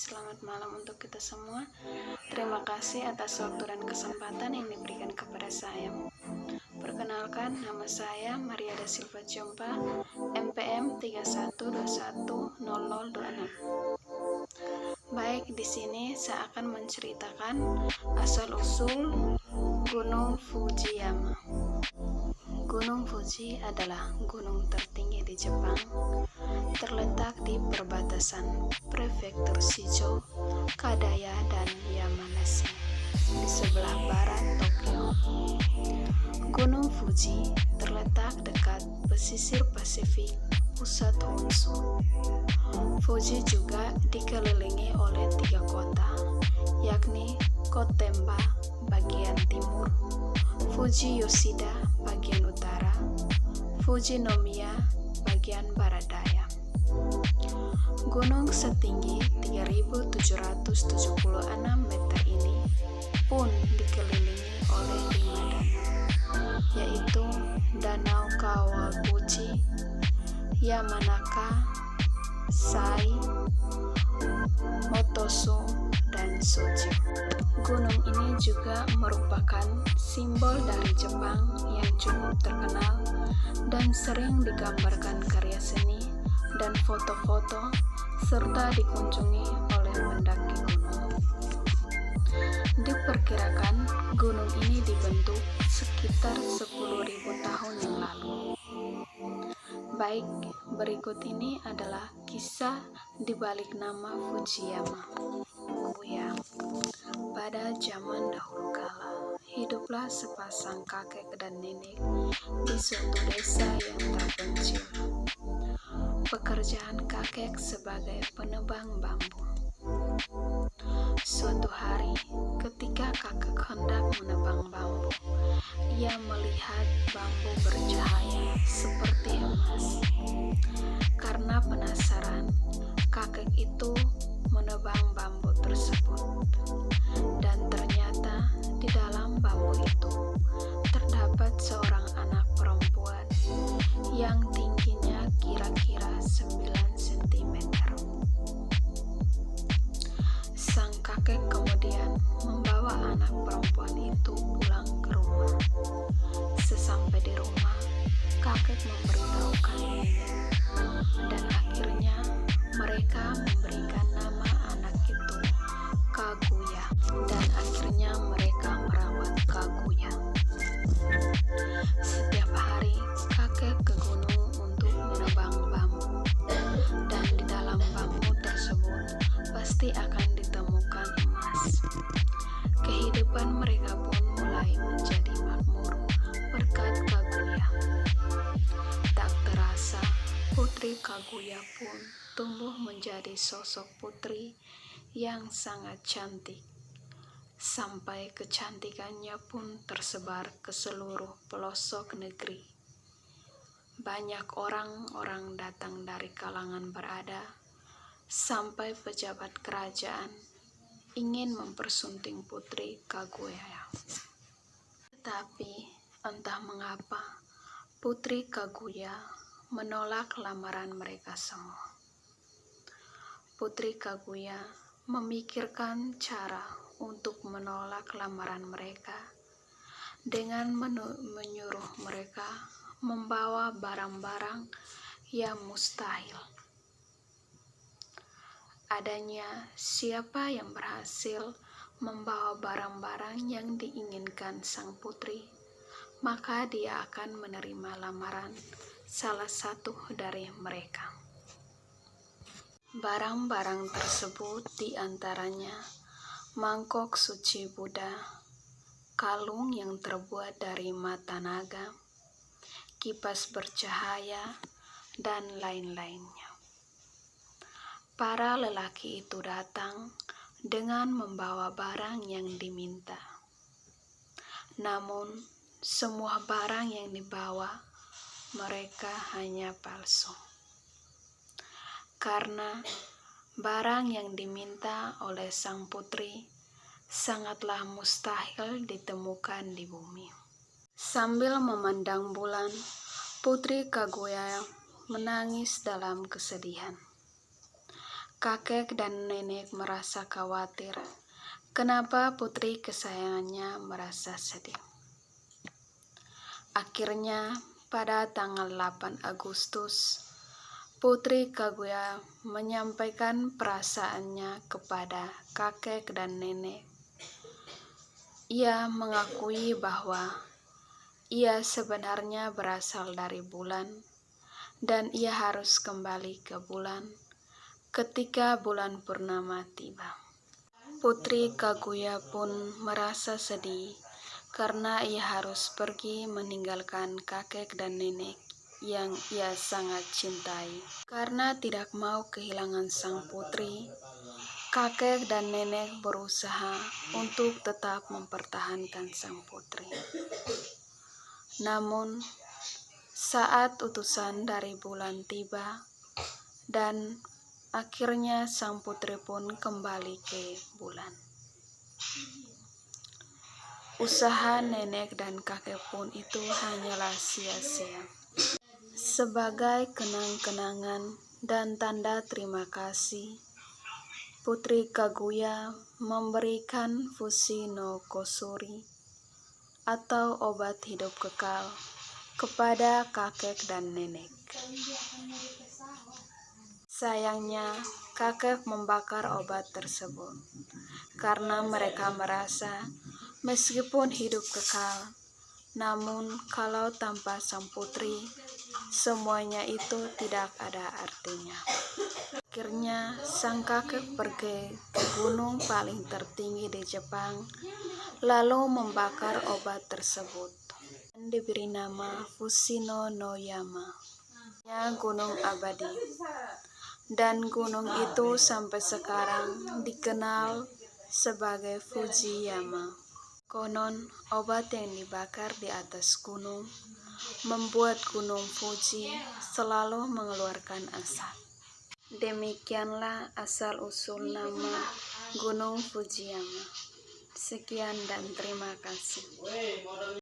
selamat malam untuk kita semua. Terima kasih atas waktu dan kesempatan yang diberikan kepada saya. Perkenalkan, nama saya Maria da Silva Jompa, MPM 31210026. Baik, di sini saya akan menceritakan asal-usul Gunung Fujiyama. Gunung Fuji adalah gunung tertinggi di Jepang, terletak di perbatasan prefektur Shicho, Kadaya, dan Yamanashi, di sebelah barat Tokyo. Gunung Fuji terletak dekat pesisir Pasifik pusat Honshu. Fuji juga dikelilingi oleh 3 kota, yakni Kotemba bagian timur, Fuji Yoshida bagian utara, Fujinomiya bagian barat daya. Gunung setinggi 3.776 meter ini pun dikelilingi oleh 5 danau, yaitu Danau Kawaguchi, Yamanaka, Sai, Motosu, dan Shoujo. Gunung ini juga merupakan simbol dari Jepang yang cukup terkenal dan sering digambarkan karya seni dan foto-foto serta dikunjungi oleh pendaki gunung. Diperkirakan gunung ini dibentuk sekitar 10.000 tahun yang lalu. Baik, berikut ini adalah kisah di balik nama Fujiyama. Pada zaman dahulu kala, hiduplah sepasang kakek dan nenek di suatu desa yang terpencil. Pekerjaan kakek sebagai penebang bambu. Suatu hari, ketika kakek hendak menebang bambu, ia melihat bambu bercahaya seperti emas. Karena penasaran, kakek itu menebang bambu tersebut. Dan ternyata di dalam bambu itu terdapat seorang anak perempuan yang tingginya kira-kira 9 cm. Sang kakek kemudian membawa anak perempuan itu pulang ke rumah. Sesampai di rumah, kakek memberitahukan nenek, dan akhirnya mereka memberikan nama anak itu Kaguya, dan akhirnya mereka merawat Kaguya. Setiap hari kakek ke gunung untuk menebang bambu, dan di dalam bambu tersebut pasti akan ditemukan emas. Kehidupan mereka pun mulai menjadi makmur berkat Kaguya. Tak terasa, putri Kaguya pun tumbuh menjadi sosok putri yang sangat cantik, sampai kecantikannya pun tersebar ke seluruh pelosok negeri. Banyak orang-orang datang dari kalangan berada, sampai pejabat kerajaan ingin mempersunting putri Kaguya. Tetapi entah mengapa putri Kaguya menolak lamaran mereka semua. Putri Kaguya memikirkan cara untuk menolak lamaran mereka dengan menyuruh mereka membawa barang-barang yang mustahil. Adanya siapa yang berhasil membawa barang-barang yang diinginkan sang putri, maka dia akan menerima lamaran salah satu dari mereka. Barang-barang tersebut diantaranya mangkok suci Buddha, kalung yang terbuat dari mata naga, kipas bercahaya, dan lain-lainnya. Para lelaki itu datang dengan membawa barang yang diminta. Namun, semua barang yang dibawa mereka hanya palsu. Karena barang yang diminta oleh sang putri sangatlah mustahil ditemukan di bumi. Sambil memandang bulan, putri Kaguya menangis dalam kesedihan. kakek dan nenek merasa khawatir. Kenapa putri kesayangannya merasa sedih? Akhirnya, pada tanggal 8 Agustus, Putri Kaguya menyampaikan perasaannya kepada kakek dan nenek. Ia mengakui bahwa ia sebenarnya berasal dari bulan dan ia harus kembali ke bulan ketika bulan purnama tiba. Putri Kaguya pun merasa sedih karena ia harus pergi meninggalkan kakek dan nenek yang ia sangat cintai. Karena tidak mau kehilangan sang putri, kakek dan nenek berusaha untuk tetap mempertahankan sang putri. Namun, saat utusan dari bulan tiba dan akhirnya sang putri pun kembali ke bulan, usaha nenek dan kakek pun itu hanyalah sia-sia. Sebagai kenang-kenangan dan tanda terima kasih, Putri Kaguya memberikan Fushi no Kosuri atau obat hidup kekal kepada kakek dan nenek. Sayangnya, kakek membakar obat tersebut karena mereka merasa meskipun hidup kekal, namun kalau tanpa sang putri, semuanya itu tidak ada artinya. Akhirnya, sang kakek pergi ke gunung paling tertinggi di Jepang, lalu membakar obat tersebut dan diberi nama Fushino no Yama, gunung abadi. Dan gunung itu sampai sekarang dikenal sebagai Fujiyama. Konon, obat yang dibakar di atas gunung membuat gunung Fuji selalu mengeluarkan asap. Demikianlah asal-usul nama Gunung Fujiyama. Sekian dan terima kasih.